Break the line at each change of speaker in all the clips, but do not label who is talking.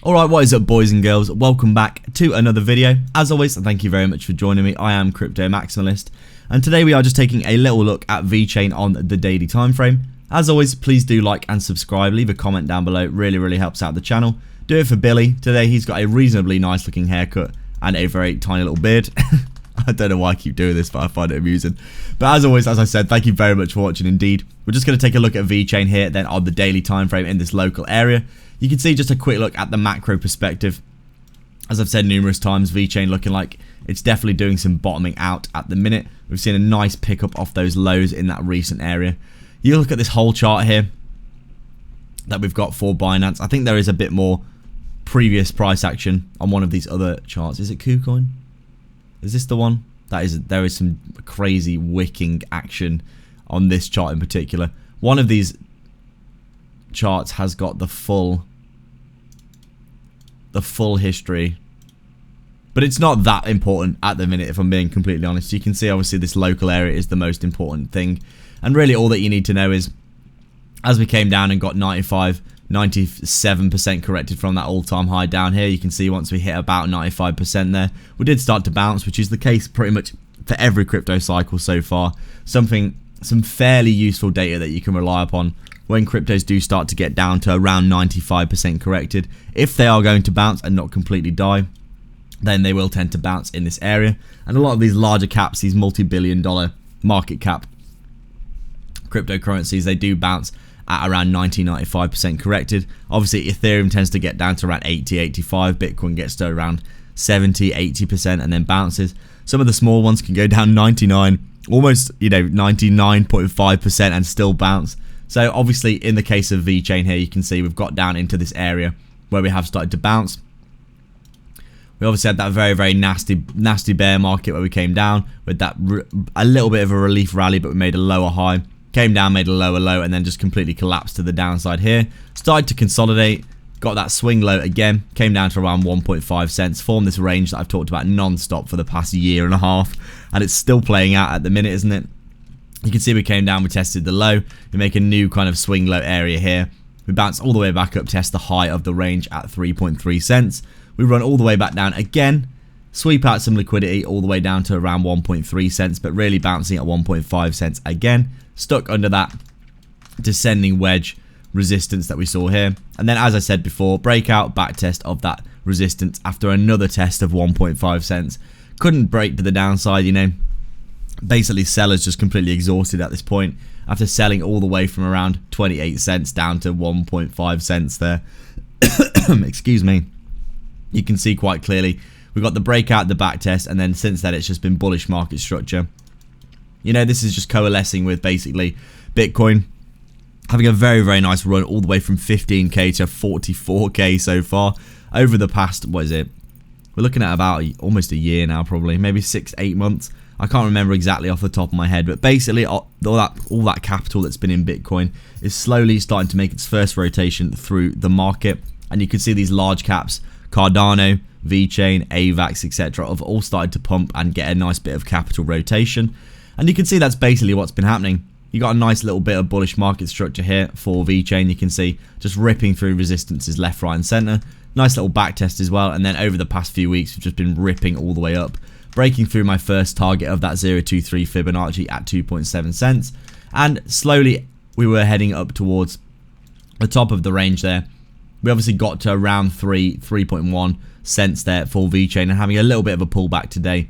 Alright, what is up boys and girls, welcome back to another video. As always, thank you very much for joining me. I am Crypto Maximalist, and today we are just taking a little look at VECHAIN on the daily time frame. As always, please do like and subscribe, leave a comment down below, it really helps out the channel. Do it for Billy. Today he's got a reasonably nice looking haircut and a very tiny little beard. I don't know why I keep doing this, but I find it amusing. But as always, as I said, thank you very much for watching indeed. We're just going to take a look at VECHAIN here, then on the daily time frame in this local area. You can see just a quick look at the macro perspective. As I've said numerous times, VECHAIN looking like it's definitely doing some bottoming out at the minute. We've seen a nice pickup off those lows in that recent area. You look at this whole chart here that we've got for Binance. I think there is a bit more previous price action on one of these other charts. Is it KuCoin? Is this the one? There is some crazy wicking action on this chart in particular. One of these charts has got the full history, but it's not that important at the minute if I'm being completely honest. You can see obviously this local area is the most important thing, and really all that you need to know is as we came down and got 97% corrected from that all-time high down here, you can see once we hit about 95% there, we did start to bounce, which is the case pretty much for every crypto cycle so far. Some fairly useful data that you can rely upon when cryptos do start to get down to around 95% corrected. If they are going to bounce and not completely die, then they will tend to bounce in this area. And a lot of these larger caps, these multi-billion-dollar market cap cryptocurrencies, they do bounce at around 90-95% corrected. Obviously Ethereum tends to get down to around 80-85, Bitcoin gets to around 70-80% and then bounces. Some of the small ones can go down 99, almost 99.5% and still bounce. So obviously in the case of VECHAIN here, you can see we've got down into this area where we have started to bounce. We obviously had that very nasty bear market where we came down with that a little bit of a relief rally, but we made a lower high, came down, made a lower low, and then just completely collapsed to the downside here. Started to consolidate, got that swing low again, came down to around 1.5 cents, formed this range that I've talked about non-stop for the past year and a half, and it's still playing out at the minute, isn't it? You can see we came down, we tested the low, we make a new kind of swing low area here. We bounce all the way back up, test the high of the range at 3.3 cents. We run all the way back down again, sweep out some liquidity all the way down to around 1.3 cents, but really bouncing at 1.5 cents again, stuck under that descending wedge resistance that we saw here. And then as I said before, breakout, back test of that resistance after another test of 1.5 cents. Couldn't break to the downside, Basically sellers just completely exhausted at this point after selling all the way from around 28 cents down to 1.5 cents there. Excuse me. You can see quite clearly we got the breakout, the back test, and then since then it's just been bullish market structure. This is just coalescing with basically Bitcoin having a very nice run all the way from 15k to 44k so far over the past, what is it? We're looking at about almost a year now, probably maybe 6-8 months. I can't remember exactly off the top of my head, but basically all that capital that's been in Bitcoin is slowly starting to make its first rotation through the market, and you can see these large caps, Cardano, VECHAIN, AVAX, etc. have all started to pump and get a nice bit of capital rotation, and you can see that's basically what's been happening. You got a nice little bit of bullish market structure here for VECHAIN. You can see just ripping through resistances left, right, and center. Nice little back test as well, and then over the past few weeks we've just been ripping all the way up, breaking through my first target of that 0.23 Fibonacci at 2.7 cents, and slowly we were heading up towards the top of the range there. We obviously got to around 3.1 cents there for VECHAIN and having a little bit of a pullback today.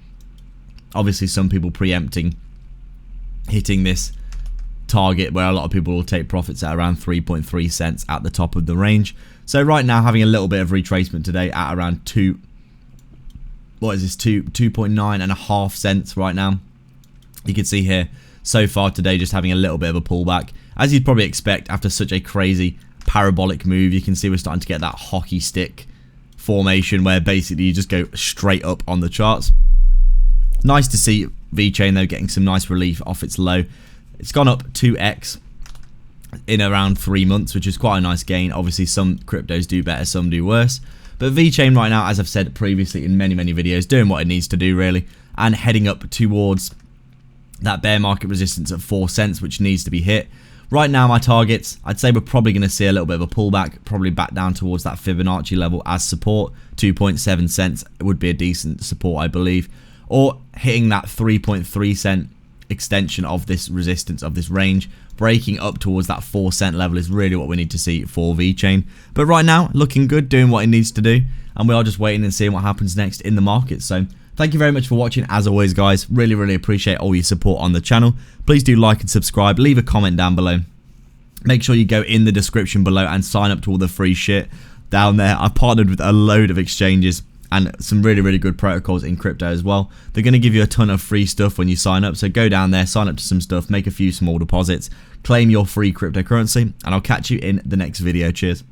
Obviously some people preempting hitting this target where a lot of people will take profits at around 3.3 cents at the top of the range. So right now having a little bit of retracement today at around 2.9 cents right now. You can see here so far today just having a little bit of a pullback, as you'd probably expect after such a crazy parabolic move. You can see we're starting to get that hockey stick formation where basically you just go straight up on the charts. Nice to see VECHAIN though getting some nice relief off its low. It's gone up 2x in around 3 months, which is quite a nice gain. Obviously some cryptos do better, some do worse, but VECHAIN right now, as I've said previously in many videos, doing what it needs to do really, and heading up towards that bear market resistance at 4 cents, which needs to be hit. right now my targets, I'd say we're probably going to see a little bit of a pullback, probably back down towards that Fibonacci level as support. 2.7 cents would be a decent support, I believe, or hitting that 3.3 cent extension of this resistance, of this range, breaking up towards that 4 cent level is really what we need to see for VeChain. But right now, looking good, doing what it needs to do, and we are just waiting and seeing what happens next in the market. So thank you very much for watching. As always, guys, really appreciate all your support on the channel. Please do like and subscribe, leave a comment down below. Make sure you go in the description below and sign up to all the free shit down there. I partnered with a load of exchanges and some really good protocols in crypto as well. They're going to give you a ton of free stuff when you sign up, so go down there, sign up to some stuff, make a few small deposits, claim your free cryptocurrency, and I'll catch you in the next video. Cheers.